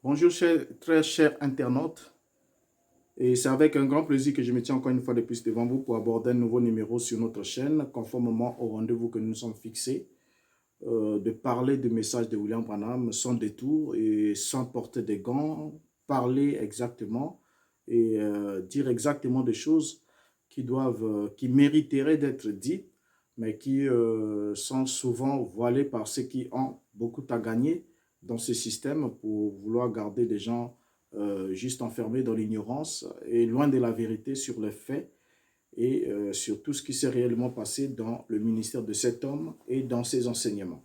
Bonjour, très chers internautes. Et c'est avec un grand plaisir que je me tiens encore une fois de plus devant vous pour aborder un nouveau numéro sur notre chaîne, conformément au rendez-vous que nous nous sommes fixés, de parler du message de William Branham sans détour et sans porter des gants, parler exactement et dire exactement des choses qui mériteraient d'être dites, mais qui sont souvent voilées par ceux qui ont beaucoup à gagner dans ce système pour vouloir garder des gens juste enfermés dans l'ignorance et loin de la vérité sur les faits et sur tout ce qui s'est réellement passé dans le ministère de cet homme et dans ses enseignements.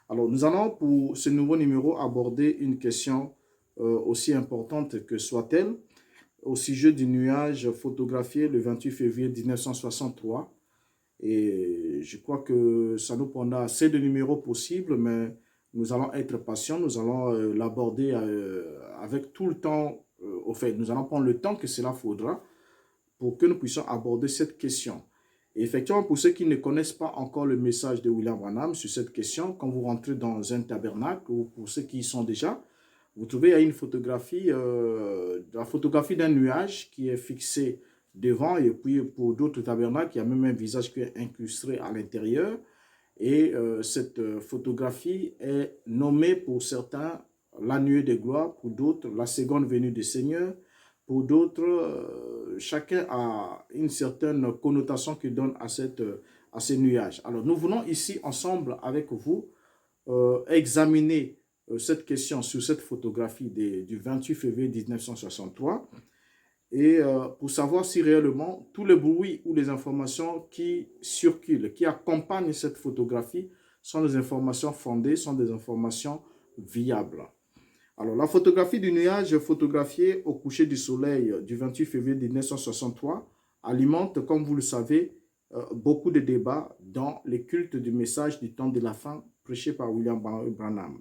Alors, nous allons pour ce nouveau numéro aborder une question aussi importante que soit-elle au sujet du nuage photographié le 28 février 1963. Et je crois que ça nous prendra assez de numéros possibles, mais nous allons être patients, nous allons l'aborder avec tout le temps. Au fait, nous allons prendre le temps que cela faudra pour que nous puissions aborder cette question. Et effectivement, pour ceux qui ne connaissent pas encore le message de William Branham sur cette question, quand vous rentrez dans un tabernacle, ou pour ceux qui y sont déjà, vous trouvez il y a une photographie, la photographie d'un nuage qui est fixé devant, et puis pour d'autres tabernacles, il y a même un visage qui est incrusté à l'intérieur. Et cette photographie est nommée pour certains la nuée de gloire, pour d'autres la seconde venue du Seigneur, pour d'autres, chacun a une certaine connotation qu'il donne à ces nuages. Alors nous venons ici ensemble avec vous examiner cette question sur cette photographie du 28 février 1963 et pour savoir si réellement tous les bruits ou les informations qui circulent, qui accompagnent cette photographie sont des informations fondées, sont des informations viables. Alors, la photographie du nuage photographié au coucher du soleil du 28 février 1963 alimente, comme vous le savez, beaucoup de débats dans les cultes du message du temps de la fin prêché par William Branham.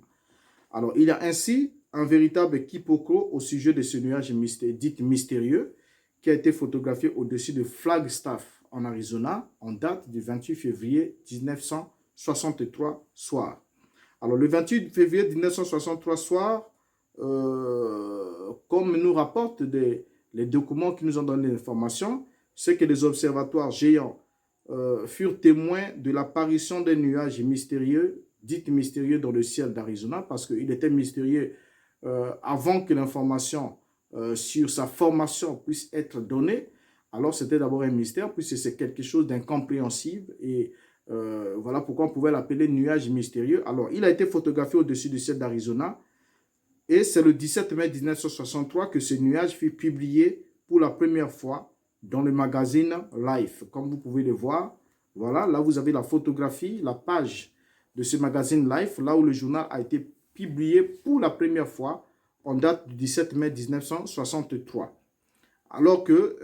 Alors, il y a ainsi un véritable quiproquo au sujet de ce nuage dit mystérieux qui a été photographié au-dessus de Flagstaff en Arizona en date du 28 février 1963 soir. Alors, le 28 février 1963 soir, comme nous rapportent les documents qui nous ont donné l'information, c'est que les observatoires géants furent témoins de l'apparition des nuages mystérieux, dites mystérieux dans le ciel d'Arizona, parce qu'il était mystérieux avant que l'information sur sa formation puisse être donnée. Alors c'était d'abord un mystère, puisque c'est quelque chose d'incompréhensible et voilà pourquoi on pouvait l'appeler nuage mystérieux. Alors il a été photographié au-dessus du ciel d'Arizona et c'est le 17 mai 1963 que ce nuage fut publié pour la première fois dans le magazine Life. Comme vous pouvez le voir, voilà, là vous avez la photographie, la page de ce magazine Life, là où le journal a été publié pour la première fois en date du 17 mai 1963. Alors que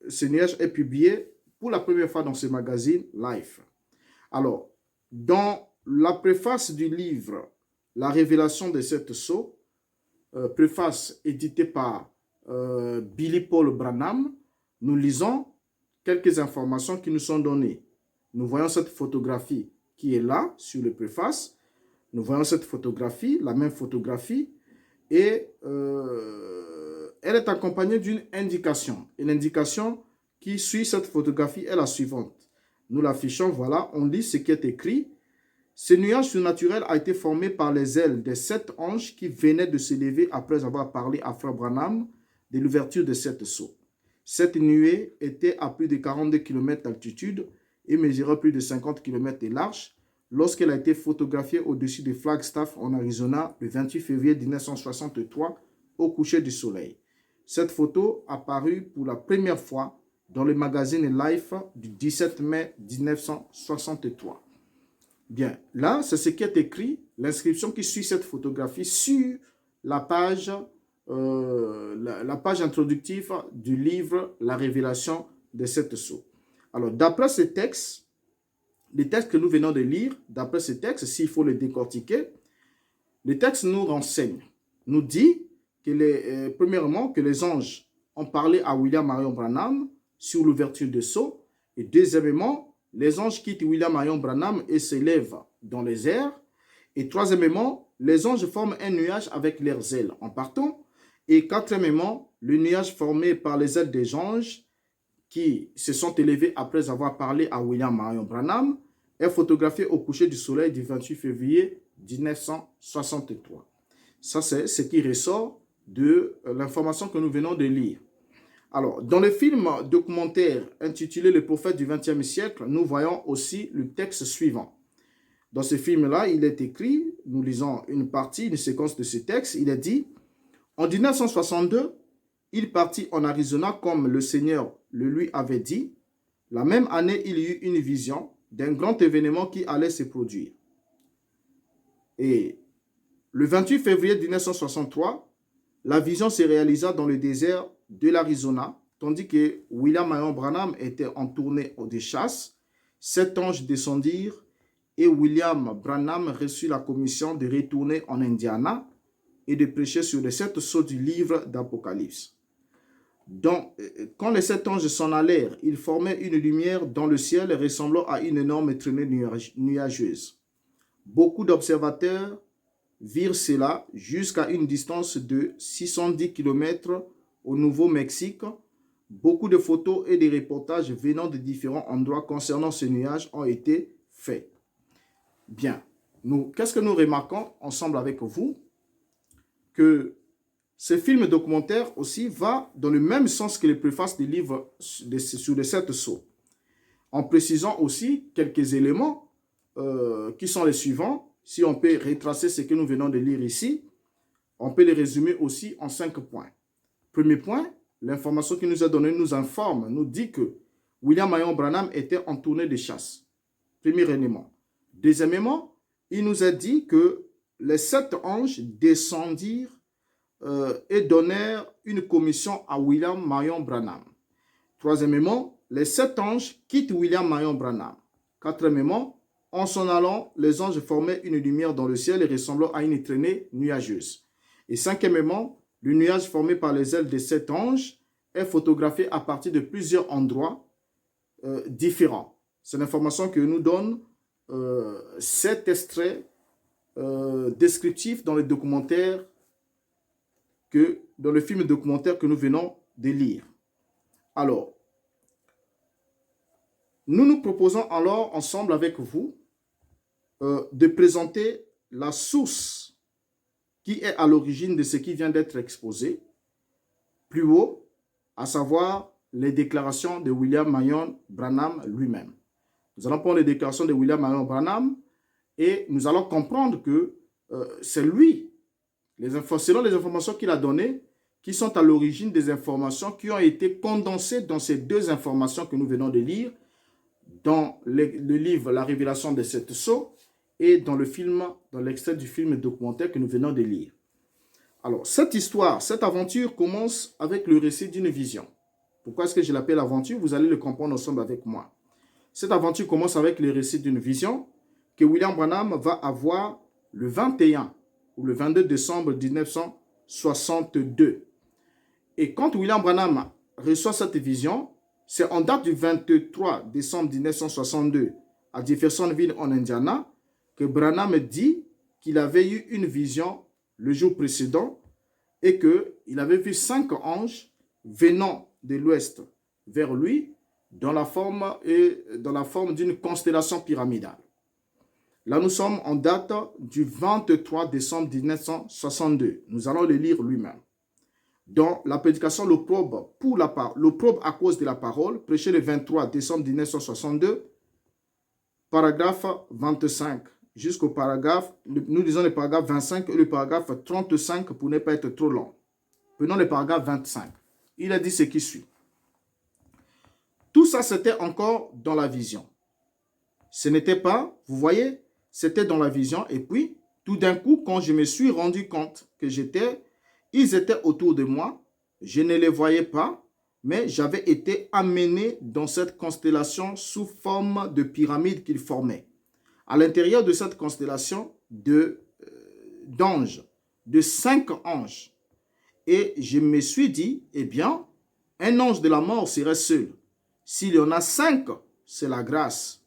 ce nuage est publié pour la première fois dans ce magazine Life. Alors, dans la préface du livre La révélation de cette sceau, préface éditée par Billy Paul Branham, nous lisons quelques informations qui nous sont données. Nous voyons cette photographie qui est là sur le préface. Nous voyons cette photographie, la même photographie, et elle est accompagnée d'une indication. Et l'indication qui suit cette photographie est la suivante. Nous l'affichons, voilà, on lit ce qui est écrit. Ce nuage surnaturel a été formé par les ailes des 7 anges qui venaient de se lever après avoir parlé à Frère Branham de l'ouverture de cette sceau. Cette nuée était à plus de 42 km d'altitude et mesurait plus de 50 km de large lorsqu'elle a été photographiée au-dessus de Flagstaff en Arizona le 28 février 1963 au coucher du soleil. Cette photo apparut pour la première fois dans le magazine Life du 17 mai 1963. Bien, là, c'est ce qui est écrit, l'inscription qui suit cette photographie sur la page introductive du livre La révélation de cette sceau. Alors, d'après ce texte, les textes que nous venons de lire, d'après ce texte, s'il faut le décortiquer, le texte nous renseigne, nous dit que premièrement, que les anges ont parlé à William Marion Branham sur l'ouverture de sceau, et deuxièmement, les anges quittent William Marion Branham et s'élèvent dans les airs. Et troisièmement, les anges forment un nuage avec leurs ailes en partant. Et quatrièmement, le nuage formé par les ailes des anges qui se sont élevés après avoir parlé à William Marion Branham est photographié au coucher du soleil du 28 février 1963. Ça, c'est ce qui ressort de l'information que nous venons de lire. Alors, dans le film documentaire intitulé « Le prophète du XXe siècle », nous voyons aussi le texte suivant. Dans ce film-là, il est écrit, nous lisons une partie, une séquence de ce texte, il est dit « En 1962, il partit en Arizona comme le Seigneur le lui avait dit. La même année, il y eut une vision d'un grand événement qui allait se produire. Et le 28 février 1963, la vision se réalisa dans le désert de l'Arizona, tandis que William Marion Branham était en tournée de chasse. 7 anges descendirent et William Branham reçut la commission de retourner en Indiana et de prêcher sur les 7 sceaux du livre d'Apocalypse. Donc, quand les 7 anges s'en allèrent, ils formaient une lumière dans le ciel ressemblant à une énorme traînée nuageuse. Beaucoup d'observateurs virent cela jusqu'à une distance de 610 km au Nouveau-Mexique. Beaucoup de photos et de reportages venant de différents endroits concernant ce nuage ont été faits. Bien, qu'est-ce que nous remarquons ensemble avec vous? Que ce film documentaire aussi va dans le même sens que le préface du livre sur les 7 sceaux, en précisant aussi quelques éléments qui sont les suivants. Si on peut retracer ce que nous venons de lire ici, on peut les résumer aussi en 5 points. Premier point, l'information qui nous est donnée nous informe, nous dit que William Marion Branham était en tournée de chasse. Premier élément. Deuxièmement, il nous a dit que les 7 anges descendirent et donnèrent une commission à William Marion Branham. Troisièmement, les 7 anges quittent William Marion Branham. Quatrièmement, en s'en allant, les anges formaient une lumière dans le ciel et ressemblant à une traînée nuageuse. Et cinquièmement, le nuage formé par les ailes des 7 anges est photographié à partir de plusieurs endroits différents. C'est l'information que nous donne 7 extraits descriptifs dans le documentaire dans le film documentaire que nous venons de lire. Alors, nous nous proposons alors ensemble avec vous de présenter la source qui est à l'origine de ce qui vient d'être exposé plus haut, à savoir les déclarations de William Marion Branham lui-même. Nous allons prendre les déclarations de William Marion Branham et nous allons comprendre que c'est lui, selon les informations qu'il a données, qui sont à l'origine des informations qui ont été condensées dans ces 2 informations que nous venons de lire, dans le livre La Révélation des 7 sceaux et dans l'extrait du film documentaire que nous venons de lire. Alors, cette histoire, cette aventure commence avec le récit d'une vision. Pourquoi est-ce que je l'appelle aventure? Vous allez le comprendre ensemble avec moi. Cette aventure commence avec le récit d'une vision que William Branham va avoir le 21 ou le 22 décembre 1962. Et quand William Branham reçoit cette vision, c'est en date du 23 décembre 1962 à Jeffersonville en Indiana que Branham dit qu'il avait eu une vision le jour précédent et qu'il avait vu 5 anges venant de l'ouest vers lui dans la forme d'une constellation pyramidale. Là, nous sommes en date du 23 décembre 1962. Nous allons le lire lui-même. Dans la prédication l'opprobre à cause de la parole, prêché le 23 décembre 1962, paragraphe 25 jusqu'au paragraphe, nous lisons le paragraphe 25 et le paragraphe 35 pour ne pas être trop long. Prenons le paragraphe 25. Il a dit ce qui suit. Tout ça, c'était encore dans la vision. Ce n'était pas, vous voyez, c'était dans la vision. Et puis, tout d'un coup, quand je me suis rendu compte que ils étaient autour de moi, je ne les voyais pas, mais j'avais été amené dans cette constellation sous forme de pyramide qu'ils formaient. À l'intérieur de cette constellation d'anges, de 5 anges. Et je me suis dit, eh bien, un ange de la mort serait seul. S'il y en a 5, c'est la grâce.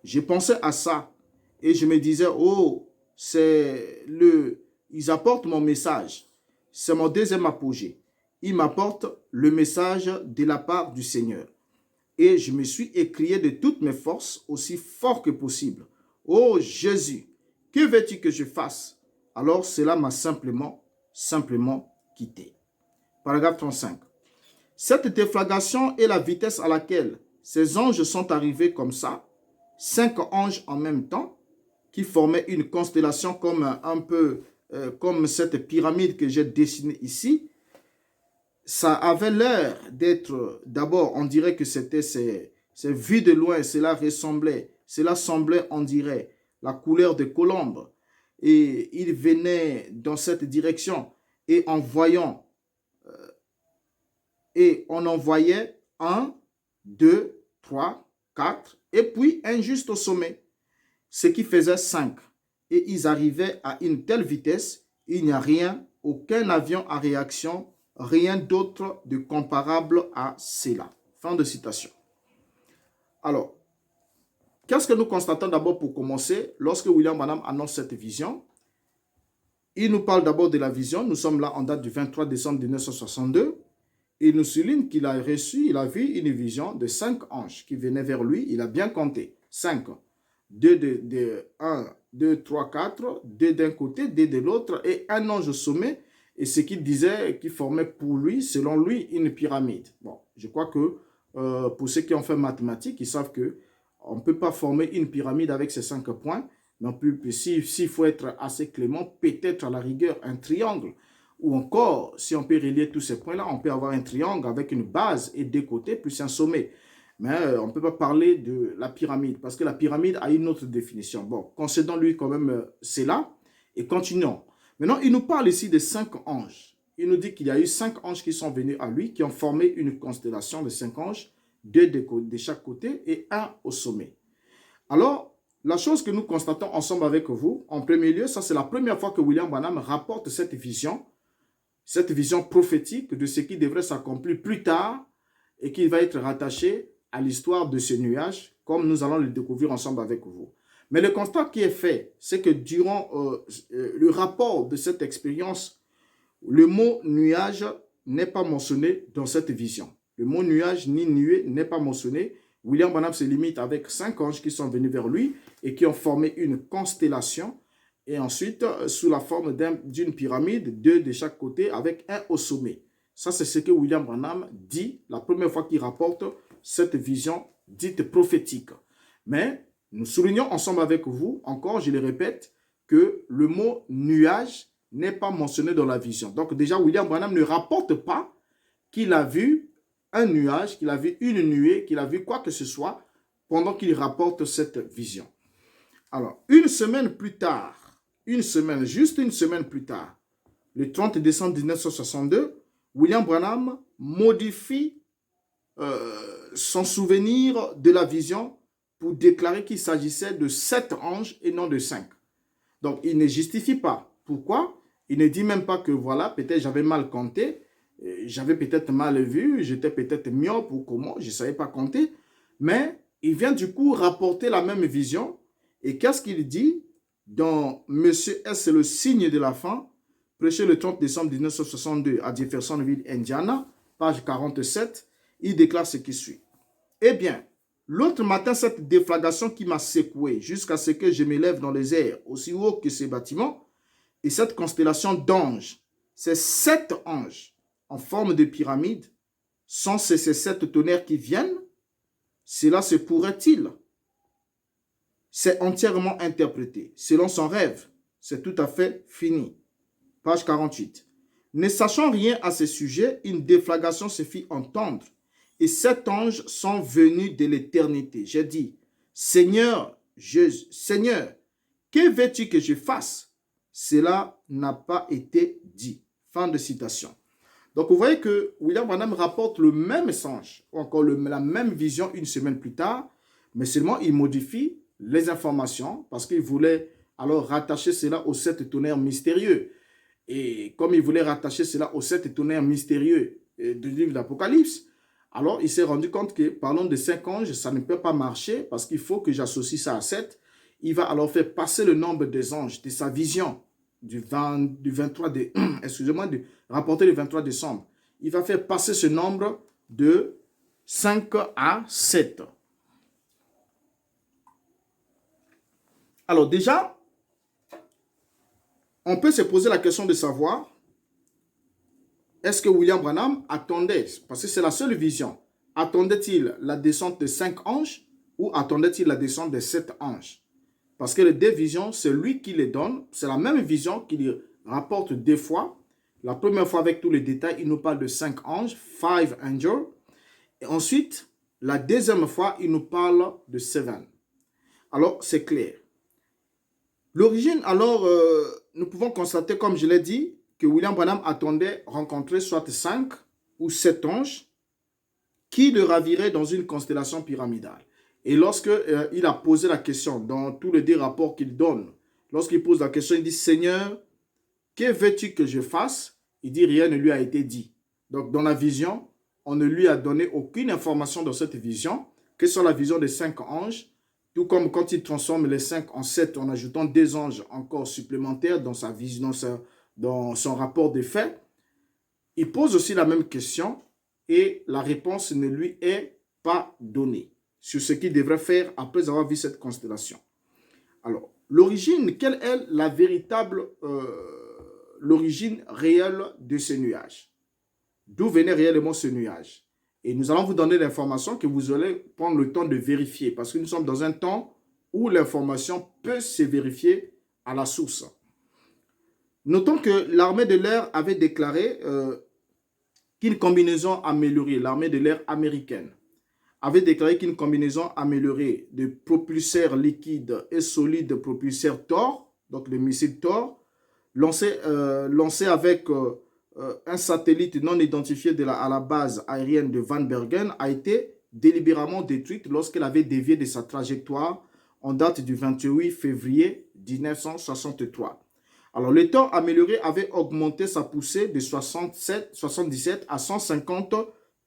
Je pensais à ça et je me disais, oh, ils apportent mon message. C'est mon deuxième apogée. Ils m'apportent le message de la part du Seigneur. Et je me suis écrié de toutes mes forces, aussi fort que possible. Oh Jésus, que veux-tu que je fasse? Alors cela m'a simplement quitté. Paragraphe 35. Cette déflagration est la vitesse à laquelle ces anges sont arrivés comme ça, 5 anges en même temps, qui formaient une constellation comme un peu comme cette pyramide que j'ai dessinée ici. Ça avait l'air d'être, d'abord, on dirait que c'était, c'est vu de loin, cela semblait, on dirait, la couleur de colombe. Et il venait dans cette direction. Et en voyant, et on en voyait 1, 2, 3, 4, et puis un juste au sommet, ce qui faisait 5. Et ils arrivaient à une telle vitesse, il n'y a rien, aucun avion à réaction, rien d'autre de comparable à cela. Fin de citation. Alors, qu'est-ce que nous constatons d'abord pour commencer, lorsque William Branham annonce cette vision? Il nous parle d'abord de la vision. Nous sommes là en date du 23 décembre 1962. Il nous souligne qu'il a vu une vision de 5 anges qui venaient vers lui. Il a bien compté. 5. 2 de 1, 2, 3, 4. 2 d'un côté, 2 de l'autre. Et un ange au sommet. Et ce qu'il disait, qui formait pour lui, selon lui, une pyramide. Bon, je crois que pour ceux qui ont fait mathématiques, ils savent qu'on ne peut pas former une pyramide avec ces 5 points. Non plus, s'il faut être assez clément, peut-être à la rigueur un triangle. Ou encore, si on peut relier tous ces points-là, on peut avoir un triangle avec une base et deux côtés, plus un sommet. Mais on ne peut pas parler de la pyramide, parce que la pyramide a une autre définition. Bon, concédons-lui quand même cela, et continuons. Maintenant, il nous parle ici de 5 anges. Il nous dit qu'il y a eu 5 anges qui sont venus à lui, qui ont formé une constellation de 5 anges, 2 de chaque côté et 1 au sommet. Alors, la chose que nous constatons ensemble avec vous, en premier lieu, ça c'est la première fois que William Branham rapporte cette vision prophétique de ce qui devrait s'accomplir plus tard et qui va être rattaché à l'histoire de ce nuage, comme nous allons le découvrir ensemble avec vous. Mais le constat qui est fait, c'est que durant le rapport de cette expérience, le mot nuage n'est pas mentionné dans cette vision. Le mot nuage ni nuée n'est pas mentionné. William Branham se limite avec 5 anges qui sont venus vers lui et qui ont formé une constellation et ensuite sous la forme d'une pyramide, 2 de chaque côté avec un au sommet. Ça, c'est ce que William Branham dit la première fois qu'il rapporte cette vision dite prophétique. Mais nous soulignons ensemble avec vous, encore, je le répète, que le mot nuage n'est pas mentionné dans la vision. Donc déjà, William Branham ne rapporte pas qu'il a vu un nuage, qu'il a vu une nuée, qu'il a vu quoi que ce soit pendant qu'il rapporte cette vision. Alors, une semaine plus tard, juste une semaine plus tard, le 30 décembre 1962, William Branham modifie son souvenir de la vision pour déclarer qu'il s'agissait de 7 anges et non de 5. Donc, il ne justifie pas. Pourquoi? Il ne dit même pas que voilà, peut-être j'avais mal compté, j'avais peut-être mal vu, j'étais peut-être myope ou comment, je ne savais pas compter. Mais il vient du coup rapporter la même vision. Et qu'est-ce qu'il dit dans Monsieur S, le signe de la fin, prêché le 30 décembre 1962 à Jeffersonville, Indiana, page 47, il déclare ce qui suit. Eh bien, l'autre matin, cette déflagration qui m'a secoué jusqu'à ce que je m'élève dans les airs, aussi haut que ces bâtiments, et cette constellation d'anges, ces 7 anges en forme de pyramide, sans ces 7 tonnerres qui viennent, cela se pourrait-il? C'est entièrement interprété. Selon son rêve, c'est tout à fait fini. Page 48. Ne sachant rien à ce sujet, une déflagration se fit entendre. Et 7 anges sont venus de l'éternité. J'ai dit, Seigneur, Seigneur, que veux-tu que je fasse? Cela n'a pas été dit. Fin de citation. Donc, vous voyez que William Branham rapporte le même message, ou encore la même vision une semaine plus tard, mais seulement il modifie les informations parce qu'il voulait alors rattacher cela aux 7 tonnerres mystérieux. Et comme il voulait rattacher cela aux 7 tonnerres mystérieux du livre d'Apocalypse, alors il s'est rendu compte que parlant de 5 anges, ça ne peut pas marcher parce qu'il faut que j'associe ça à 7. il va alors faire passer le nombre des anges de sa vision du 23 de, excusez-moi, rapporté le 23 décembre. Il va faire passer ce nombre de 5 à 7. Alors déjà, on peut se poser la question de savoir, est-ce que William Branham attendait, parce que c'est la seule vision, attendait-il la descente de 5 anges ou attendait-il la descente de 7 anges? Parce que les deux visions, c'est lui qui les donne. C'est la même vision qu'il rapporte deux fois. La première fois, avec tous les détails, il nous parle de 5 anges, 5 angels. Et ensuite, la deuxième fois, il nous parle de 7. Alors, c'est clair. L'origine, alors, nous pouvons constater, comme je l'ai dit, que William Branham attendait rencontrer soit 5 ou 7 anges qui le raviraient dans une constellation pyramidale. Et lorsque il a posé la question dans tous les deux rapports qu'il donne, lorsqu'il pose la question, il dit « Seigneur, que veux-tu que je fasse ?» Il dit « Rien ne lui a été dit. » Donc, dans la vision, on ne lui a donné aucune information dans cette vision, que ce soit la vision des 5 anges, tout comme quand il transforme les 5 en 7 en ajoutant des anges encore supplémentaires dans sa vision, dans son rapport des faits. Il pose aussi la même question et la réponse ne lui est pas donnée sur ce qu'il devrait faire après avoir vu cette constellation. Alors, l'origine, quelle est la véritable, l'origine réelle de ce nuage? D'où venait réellement ce nuage? Et nous allons vous donner l'information que vous allez prendre le temps de vérifier, parce que nous sommes dans un temps où l'information peut se vérifier à la source. Notons que l'armée de l'air avait déclaré qu'une combinaison améliorée, l'armée de l'air américaine, avait déclaré qu'une combinaison améliorée de propulseurs liquides et solides propulseurs Thor, donc le missile Thor, lancé avec un satellite non identifié à la base aérienne de Van Bergen, a été délibérément détruite lorsqu'elle avait dévié de sa trajectoire en date du 28 février 1963. Alors, le Thor amélioré avait augmenté sa poussée de 77 à 150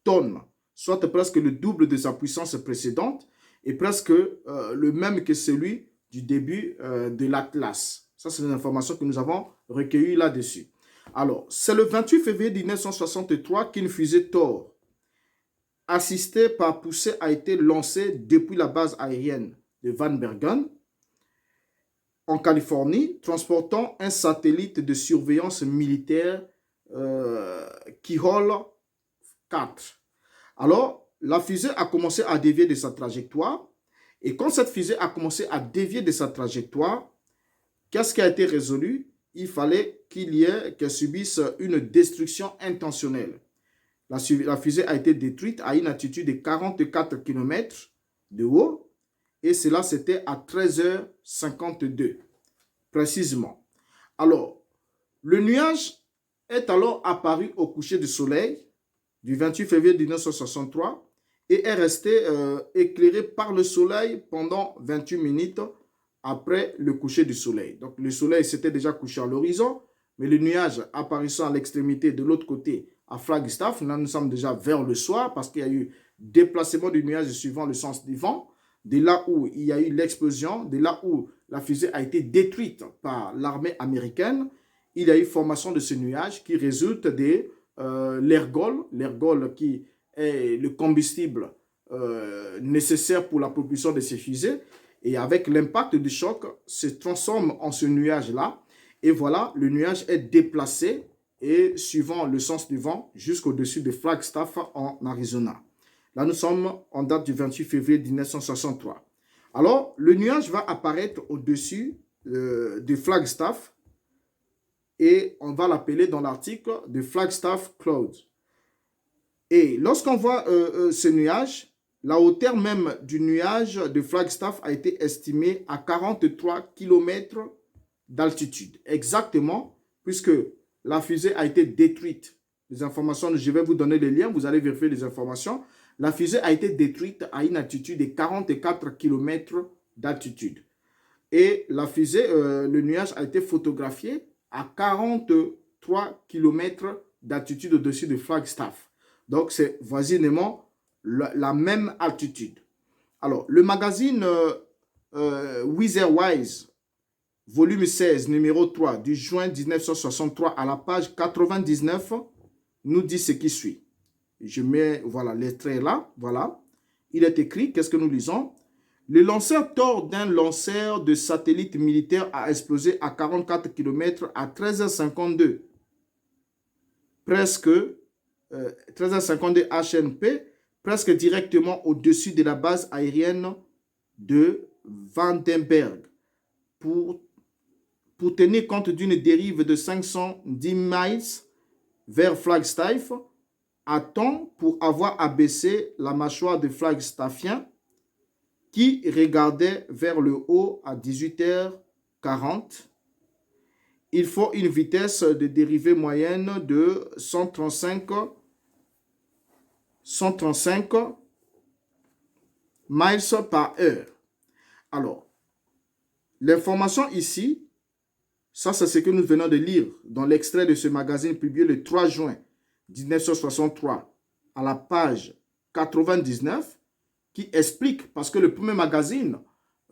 tonnes, soit presque le double de sa puissance précédente et presque le même que celui du début de l'Atlas. Ça, c'est une information que nous avons recueillie là-dessus. Alors, c'est le 28 février 1963 qu'une fusée Thor, assistée par poussée, a été lancée depuis la base aérienne de Van Bergen, en Californie, transportant un satellite de surveillance militaire Kihol 4. Alors, la fusée a commencé à dévier de sa trajectoire. Et quand cette fusée a commencé à dévier de sa trajectoire, qu'est-ce qui a été résolu? Il fallait qu'elle subisse une destruction intentionnelle. La fusée a été détruite à une altitude de 44 km de haut. Et cela, c'était à 13h52, précisément. Alors, le nuage est alors apparu au coucher du soleil du 28 février 1963 et est resté éclairé par le soleil pendant 28 minutes après le coucher du soleil. Donc, le soleil s'était déjà couché à l'horizon, mais le nuage apparaissant à l'extrémité de l'autre côté à Flagstaff, là, nous sommes déjà vers le soir parce qu'il y a eu déplacement du nuage suivant le sens du vent. De là où il y a eu l'explosion, de là où la fusée a été détruite par l'armée américaine, il y a eu formation de ce nuage qui résulte de l'ergol qui est le combustible nécessaire pour la propulsion de ces fusées. Et avec l'impact du choc, se transforme en ce nuage-là. Et voilà, le nuage est déplacé et suivant le sens du vent jusqu'au-dessus de Flagstaff en Arizona. Là, nous sommes en date du 28 février 1963. Alors, le nuage va apparaître au-dessus de Flagstaff et on va l'appeler dans l'article de Flagstaff Cloud. Et lorsqu'on voit ce nuage, la hauteur même du nuage de Flagstaff a été estimée à 43 km d'altitude. Exactement, puisque la fusée a été détruite. Les informations, je vais vous donner les liens, vous allez vérifier les informations. La fusée a été détruite à une altitude de 44 km d'altitude. Et la fusée, le nuage a été photographié à 43 km d'altitude au-dessus de Flagstaff. Donc, c'est voisinement la même altitude. Alors, le magazine Wizardwise, volume 16, numéro 3, du juin 1963, à la page 99, nous dit ce qui suit. Je mets, voilà, l'extrait là, voilà. Il est écrit, qu'est-ce que nous lisons? Le lanceur Thor d'un lanceur de satellite militaire a explosé à 44 km à 13h52, presque 13h52 HNP, presque directement au-dessus de la base aérienne de Vandenberg, pour tenir compte d'une dérive de 510 miles vers Flagstaff, à temps pour avoir abaissé la mâchoire de Flagstaffien qui regardait vers le haut à 18h40. Il faut une vitesse de dérivée moyenne de 135 miles par heure. Alors, l'information ici, ça c'est ce que nous venons de lire dans l'extrait de ce magazine publié le 3 juin 1963 à la page 99, qui explique, parce que le premier magazine,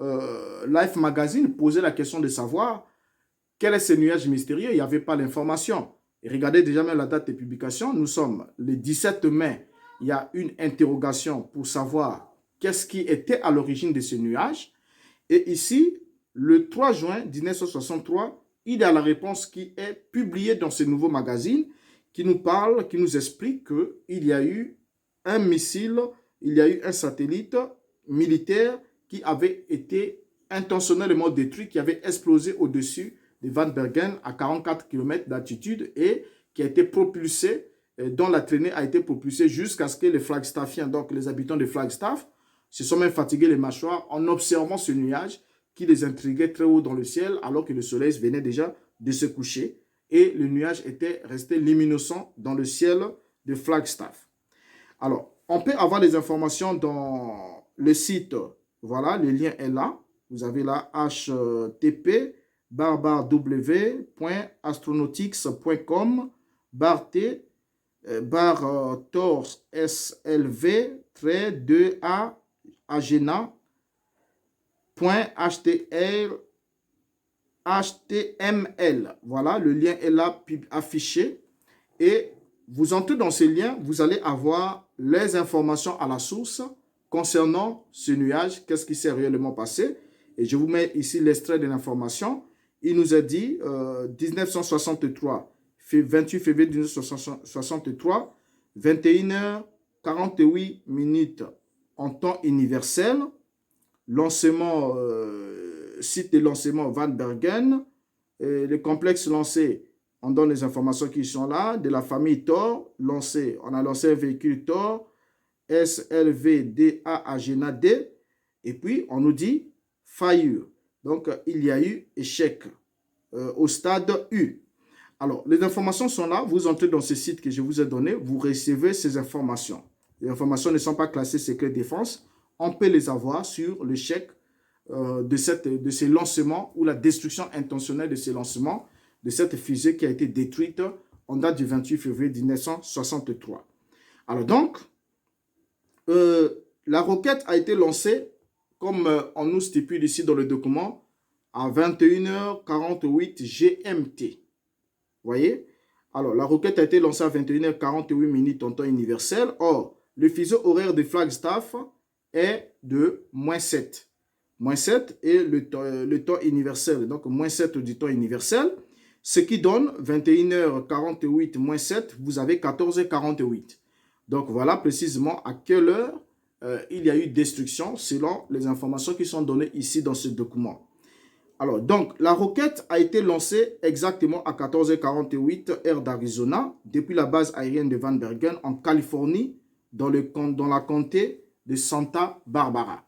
Life Magazine, posait la question de savoir quel est ce nuage mystérieux. Il n'y avait pas l'information. Et regardez déjà même la date de publication. Nous sommes le 17 mai. Il y a une interrogation pour savoir qu'est-ce qui était à l'origine de ce nuage. Et ici, le 3 juin 1963, il y a la réponse qui est publiée dans ce nouveau magazine qui nous parle, qui nous explique qu'il y a eu un missile, il y a eu un satellite militaire qui avait été intentionnellement détruit, qui avait explosé au-dessus de Van Bergen à 44 km d'altitude et qui a été propulsé, dont la traînée a été propulsée jusqu'à ce que les Flagstaffiens, donc les habitants de Flagstaff, se sont même fatigués les mâchoires en observant ce nuage qui les intriguait très haut dans le ciel alors que le soleil venait déjà de se coucher et le nuage était resté luminescent dans le ciel de Flagstaff. Alors, on peut avoir des informations dans le site, voilà, le lien est là. Vous avez là http://w.astronautics.com /t /tors slv-2a agena.html. Voilà, le lien est là affiché. Et vous entrez dans ce lien, vous allez avoir les informations à la source concernant ce nuage, qu'est-ce qui s'est réellement passé. Et je vous mets ici l'extrait de l'information. Il nous a dit 1963, 28 février 1963, 21h48 minutes en temps universel. Lancement, site de lancement Van Bergen. Le complexe lancé, on donne les informations qui sont là, de la famille Thor, lancé, on a lancé un véhicule Thor, SLV-DA Agena D, et puis on nous dit faillure. Donc, il y a eu échec au stade U. Alors, les informations sont là, vous entrez dans ce site que je vous ai donné, vous recevez ces informations. Les informations ne sont pas classées secret défense, on peut les avoir sur l'échec de ces lancements ou la destruction intentionnelle de ces lancements, de cette fusée qui a été détruite en date du 28 février 1963. Alors donc, la roquette a été lancée, comme on nous stipule ici dans le document, à 21h48 GMT. Vous voyez? Alors, la roquette a été lancée à 21h48 minutes en temps universel. Or, le fuseau horaire de Flagstaff est de -7. -7 est le temps universel, donc -7 du temps universel, ce qui donne 21h48 -7, vous avez 14h48. Donc voilà précisément à quelle heure il y a eu destruction selon les informations qui sont données ici dans ce document. Alors donc la roquette a été lancée exactement à 14h48 heure d'Arizona depuis la base aérienne de Van Bergen en Californie dans la comté de Santa Barbara.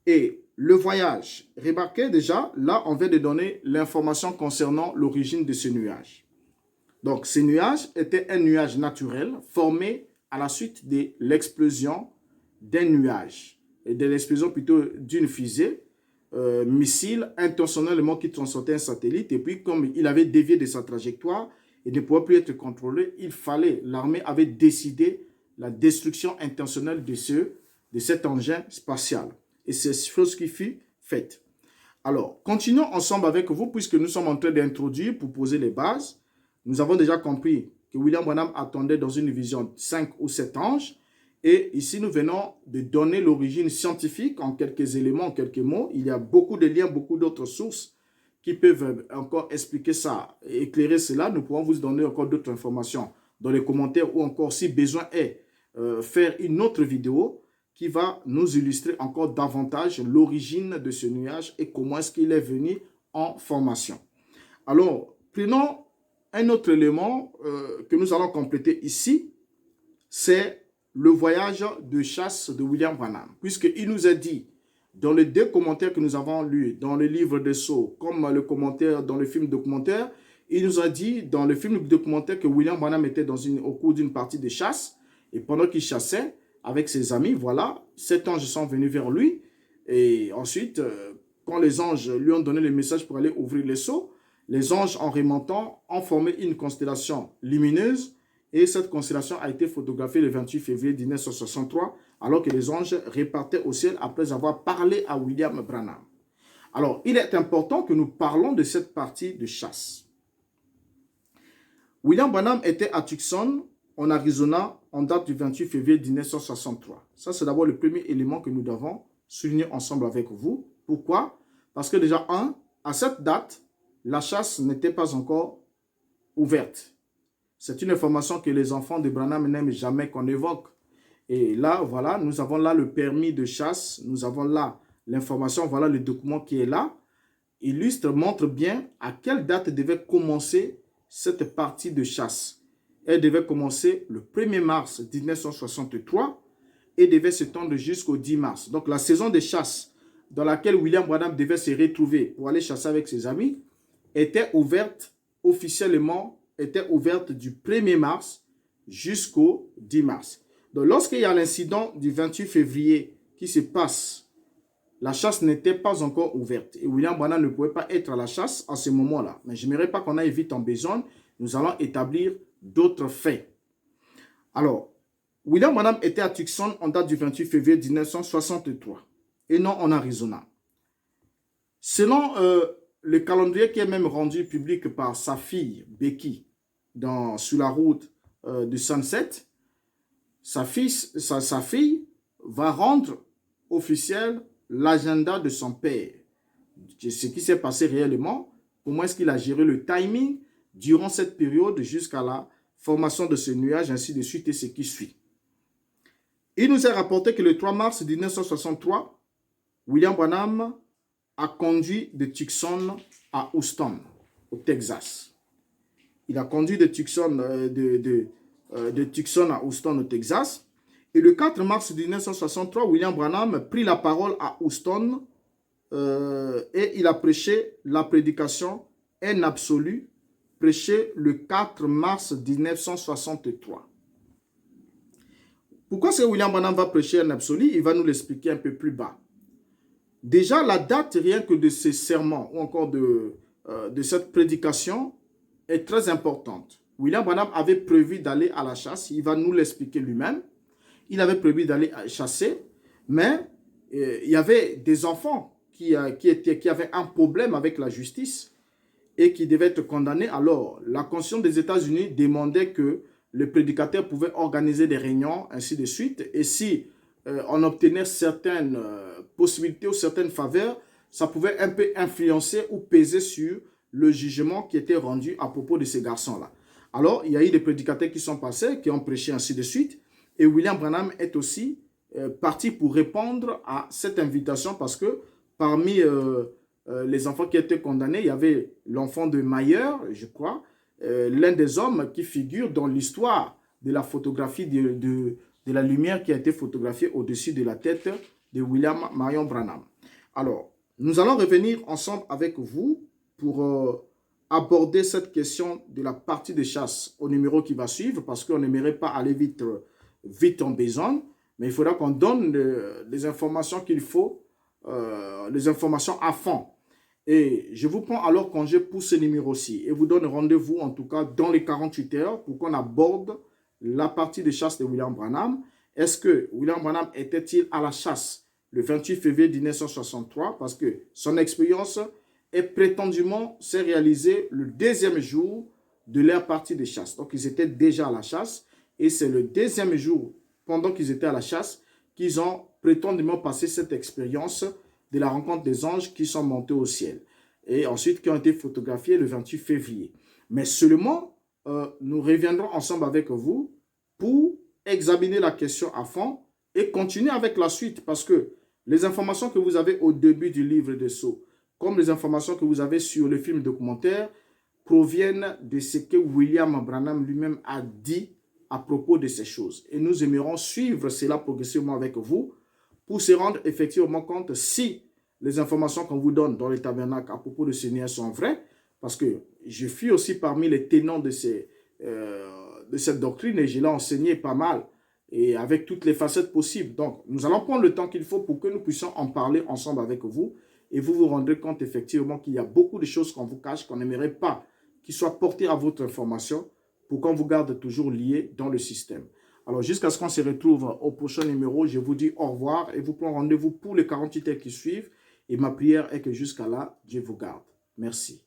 Et le voyage, remarquez déjà, là on vient de donner l'information concernant l'origine de ce nuage. Donc ce nuage était un nuage naturel formé à la suite de l'explosion d'un nuage, et de l'explosion plutôt d'une fusée, missile intentionnellement qui transportait un satellite, et puis comme il avait dévié de sa trajectoire et ne pouvait plus être contrôlé, l'armée avait décidé la destruction intentionnelle de cet engin spatial. Et c'est ce qui fut faite. Alors, continuons ensemble avec vous puisque nous sommes en train d'introduire pour poser les bases. Nous avons déjà compris que William Branham attendait dans une vision 5 ou 7 anges. Et ici, nous venons de donner l'origine scientifique en quelques éléments, en quelques mots. Il y a beaucoup de liens, beaucoup d'autres sources qui peuvent encore expliquer ça, éclairer cela. Nous pourrons vous donner encore d'autres informations dans les commentaires ou encore, si besoin est, faire une autre vidéo qui va nous illustrer encore davantage l'origine de ce nuage et comment est-ce qu'il est venu en formation. Alors, prenons un autre élément que nous allons compléter ici, c'est le voyage de chasse de William Branham, puisqu'il nous a dit dans les 2 commentaires que nous avons lus, dans le livre des Sceaux, comme le commentaire dans le film documentaire, il nous a dit dans le film documentaire que William Branham était au cours d'une partie de chasse, et pendant qu'il chassait avec ses amis, voilà, 7 anges sont venus vers lui, et ensuite, quand les anges lui ont donné le message pour aller ouvrir les seaux, les anges, en remontant, ont formé une constellation lumineuse, et cette constellation a été photographiée le 28 février 1963, alors que les anges repartaient au ciel après avoir parlé à William Branham. Alors, il est important que nous parlons de cette partie de chasse. William Branham était à Tucson, en Arizona, en date du 28 février 1963. Ça, c'est d'abord le premier élément que nous devons souligner ensemble avec vous. Pourquoi? Parce que déjà, à cette date, la chasse n'était pas encore ouverte. C'est une information que les enfants de Branham n'aiment jamais qu'on évoque. Et là, voilà, nous avons là le permis de chasse, nous avons là l'information, voilà le document qui est là, illustre, montre bien à quelle date devait commencer cette partie de chasse. Elle devait commencer le 1er mars 1963 et devait s'étendre jusqu'au 10 mars. Donc la saison de chasse dans laquelle William Branham devait se retrouver pour aller chasser avec ses amis était ouverte officiellement, était ouverte du 1er mars jusqu'au 10 mars. Donc, lorsqu'il y a l'incident du 28 février qui se passe, la chasse n'était pas encore ouverte. Et William Branham ne pouvait pas être à la chasse à ce moment-là. Mais je n'aimerais pas qu'on aille vite en besogne. Nous allons établir d'autres faits. Alors, William Branham était à Tucson en date du 28 février 1963 et non en Arizona. Selon le calendrier qui est même rendu public par sa fille Becky sur la route de Sunset, sa fille va rendre officiel l'agenda de son père. Ce qui s'est passé réellement, comment est-ce qu'il a géré le timing durant cette période jusqu'à la formation de ce nuage, ainsi de suite et ce qui suit. Il nous est rapporté que le 3 mars 1963, William Branham a conduit de Tucson à Houston, au Texas. Il a conduit de Tucson, de Tucson à Houston, au Texas. Et le 4 mars 1963, William Branham prit la parole à Houston et il a prêché la prédication en absolu, prêché le 4 mars 1963. Pourquoi est-ce que William Branham va prêcher en absolu? Il va nous l'expliquer un peu plus bas. Déjà, la date rien que de ces sermons ou encore de cette prédication est très importante. William Branham avait prévu d'aller à la chasse, il va nous l'expliquer lui-même. Il avait prévu d'aller chasser, mais il y avait des enfants qui avaient un problème avec la justice et qui devaient être condamnés. Alors, la Constitution des États-Unis demandait que le prédicateur pouvait organiser des réunions, ainsi de suite. Et si on obtenait certaines possibilités ou certaines faveurs, ça pouvait un peu influencer ou peser sur le jugement qui était rendu à propos de ces garçons-là. Alors, il y a eu des prédicateurs qui sont passés, qui ont prêché, ainsi de suite. Et William Branham est aussi parti pour répondre à cette invitation parce que parmi les enfants qui étaient condamnés, il y avait l'enfant de Mayer, je crois, l'un des hommes qui figure dans l'histoire de la photographie de la lumière qui a été photographiée au-dessus de la tête de William Marion Branham. Alors, nous allons revenir ensemble avec vous pour aborder cette question de la partie de chasse au numéro qui va suivre parce qu'on n'aimerait pas aller vite en besogne, mais il faudra qu'on donne les informations qu'il faut, les informations à fond. Et je vous prends alors congé pour ce numéro-ci et vous donne rendez-vous en tout cas dans les 48 heures pour qu'on aborde la partie de chasse de William Branham. Est-ce que William Branham était-il à la chasse le 28 février 1963 parce que son expérience est prétendument s'est réalisée le deuxième jour de leur partie de chasse. Donc, ils étaient déjà à la chasse et c'est le deuxième jour, pendant qu'ils étaient à la chasse, qu'ils ont prétendument passé cette expérience de la rencontre des anges qui sont montés au ciel et ensuite qui ont été photographiés le 28 février. Mais seulement, nous reviendrons ensemble avec vous pour examiner la question à fond et continuer avec la suite parce que les informations que vous avez au début du livre de Sceaux, comme les informations que vous avez sur le film documentaire, proviennent de ce que William Branham lui-même a dit à propos de ces choses. Et nous aimerons suivre cela progressivement avec vous pour se rendre effectivement compte si les informations qu'on vous donne dans le tabernacle à propos de Seigneur sont vraies, parce que je suis aussi parmi les tenants de cette doctrine et je l'ai enseigné pas mal et avec toutes les facettes possibles. Donc, nous allons prendre le temps qu'il faut pour que nous puissions en parler ensemble avec vous et vous vous rendrez compte effectivement qu'il y a beaucoup de choses qu'on vous cache, qu'on n'aimerait pas qu'ils soient portés à votre information pour qu'on vous garde toujours liés dans le système. Alors, jusqu'à ce qu'on se retrouve au prochain numéro, je vous dis au revoir et vous prends rendez-vous pour les 48 heures qui suivent. Et ma prière est que jusqu'à là, Dieu vous garde. Merci.